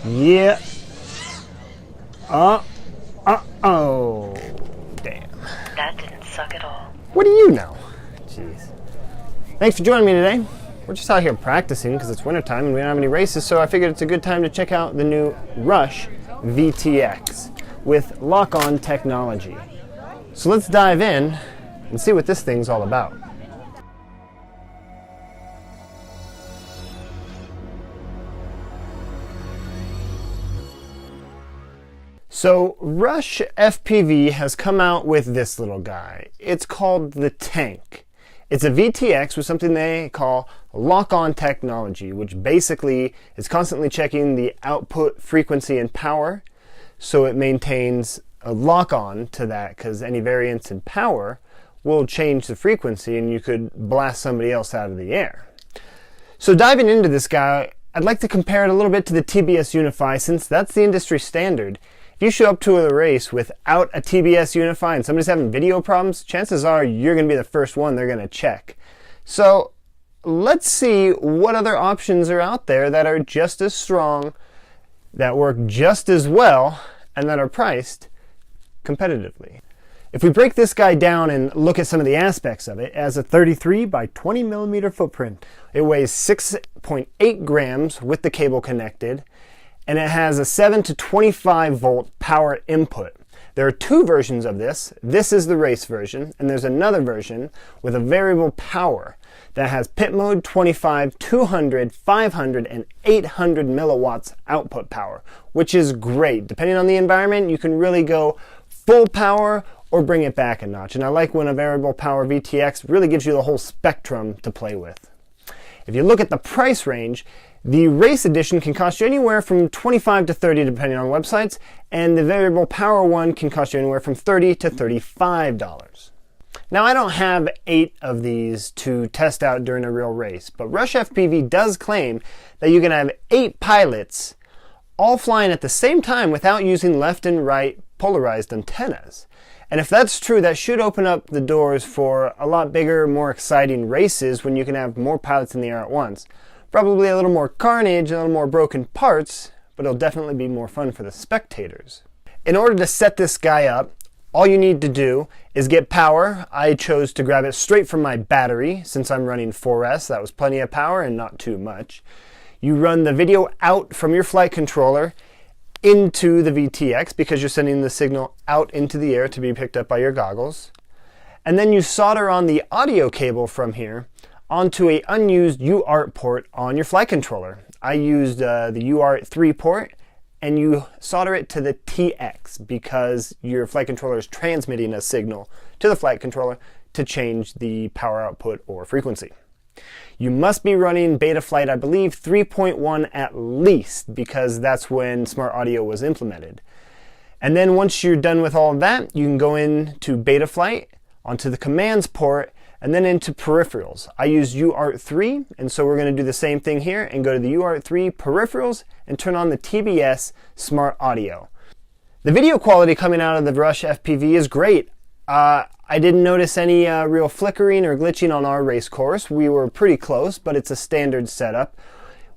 Yeah. Oh. Damn. That didn't suck at all. What do you know? Jeez. Thanks for joining me today. We're just out here practicing because it's wintertime and we don't have any races, so I figured it's a good time to check out the new Rush VTX with lock-on technology. So let's dive in and see what this thing's all about. So Rush FPV has come out with this little guy. It's called the Tank. It's a VTX with something they call lock-on technology, which basically is constantly checking the output frequency and power, so it maintains a lock-on to that, because any variance in power will change the frequency and you could blast somebody else out of the air. So diving into this guy, I'd like to compare it a little bit to the TBS Unify, since that's the industry standard. If you show up to a race without a TBS Unify and somebody's having video problems, chances are you're going to be the first one they're going to check. So let's see what other options are out there that are just as strong, that work just as well, and that are priced competitively. If we break this guy down and look at some of the aspects of it, it has a 33 by 20 millimeter footprint. It weighs 6.8 grams with the cable connected, and it has a 7 to 25 volt power input. There are two versions of this. This is the race version, and there's another version with a variable power that has pit mode, 25, 200, 500, and 800 milliwatts output power, which is great. Depending on the environment, you can really go full power or bring it back a notch. And I like when a variable power VTX really gives you the whole spectrum to play with. If you look at the price range, the race edition can cost you anywhere from $25 to $30 depending on websites, and the variable power one can cost you anywhere from $30 to $35. Now, I don't have 8 of these to test out during a real race, but Rush FPV does claim that you can have 8 pilots all flying at the same time without using left and right polarized antennas. And if that's true, that should open up the doors for a lot bigger, more exciting races when you can have more pilots in the air at once. Probably a little more carnage, a little more broken parts, but it'll definitely be more fun for the spectators. In order to set this guy up, all you need to do is get power. I chose to grab it straight from my battery since I'm running 4S. That was plenty of power and not too much. You run the video out from your flight controller into the VTX because you're sending the signal out into the air to be picked up by your goggles. And then you solder on the audio cable from here onto an unused UART port on your flight controller. I used the UART 3 port, and you solder it to the TX because your flight controller is transmitting a signal to the flight controller to change the power output or frequency. You must be running Betaflight, I believe 3.1 at least, because that's when Smart Audio was implemented. And then once you're done with all of that, you can go into Betaflight, onto the commands port, and then into peripherals. I use UART 3, and so we're going to do the same thing here and go to the UART 3 peripherals and turn on the TBS Smart Audio. The video quality coming out of the Rush FPV is great. I didn't notice any real flickering or glitching on our race course. We were pretty close, but it's a standard setup.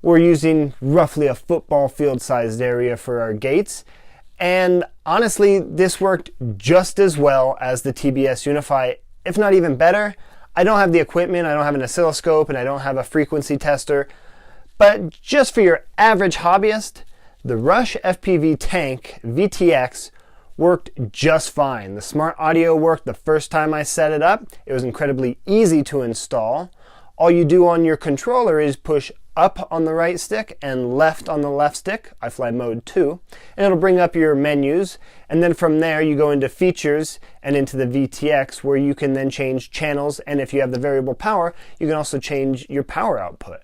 We're using roughly a football field sized area for our gates. And honestly, this worked just as well as the TBS Unify, if not even better. I don't have the equipment, I don't have an oscilloscope, and I don't have a frequency tester. But just for your average hobbyist, the Rush FPV Tank VTX worked just fine. The Smart Audio worked the first time I set it up. It was incredibly easy to install. All you do on your controller is push up on the right stick and left on the left stick. I fly mode 2, and it'll bring up your menus, and then from there you go into features and into the VTX, where you can then change channels, and if you have the variable power, you can also change your power output.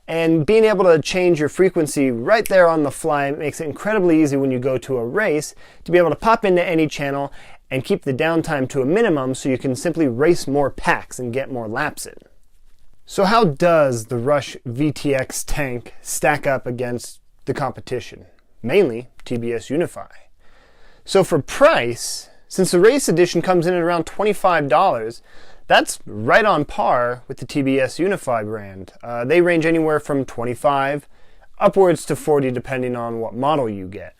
And being able to change your frequency right there on the fly makes it incredibly easy when you go to a race to be able to pop into any channel and keep the downtime to a minimum so you can simply race more packs and get more laps in. So how does the Rush VTX Tank stack up against the competition? Mainly TBS Unify. So for price, since the race edition comes in at around $25, that's right on par with the TBS Unify brand. They range anywhere from $25 upwards to 40 depending on what model you get.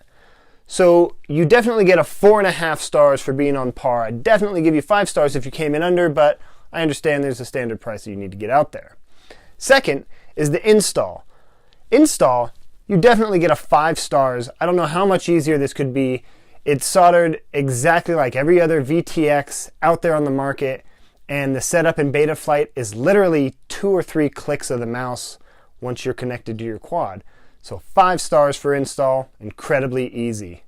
So you definitely get a 4.5 stars for being on par. I'd definitely give you 5 stars if you came in under, but I understand there's a standard price that you need to get out there. Second is the install. Install, you definitely get a 5 stars. I don't know how much easier this could be. It's soldered exactly like every other VTX out there on the market, and the setup in beta flight is literally 2 or 3 clicks of the mouse once you're connected to your quad. So 5 stars for install, incredibly easy.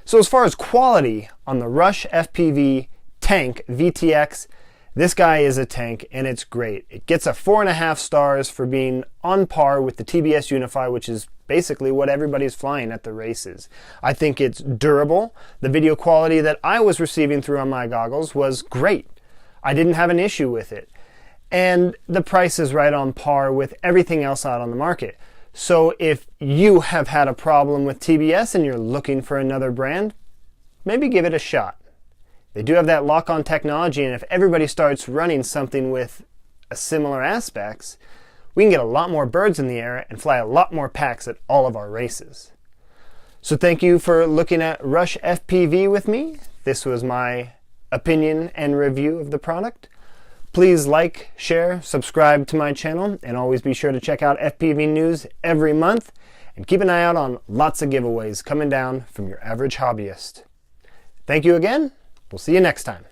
So as far as quality on the Rush FPV Tank VTX, this guy is a tank and it's great. It gets a 4.5 stars for being on par with the TBS Unify, which is basically what everybody's flying at the races. I think it's durable. The video quality that I was receiving through on my goggles was great. I didn't have an issue with it. And the price is right on par with everything else out on the market. So if you have had a problem with TBS and you're looking for another brand, maybe give it a shot. They do have that lock-on technology, and if everybody starts running something with a similar aspects, we can get a lot more birds in the air and fly a lot more packs at all of our races. So thank you for looking at Rush FPV with me. This was my opinion and review of the product. Please like, share, subscribe to my channel, and always be sure to check out FPV news every month, and keep an eye out on lots of giveaways coming down from your average hobbyist. Thank you again. We'll see you next time.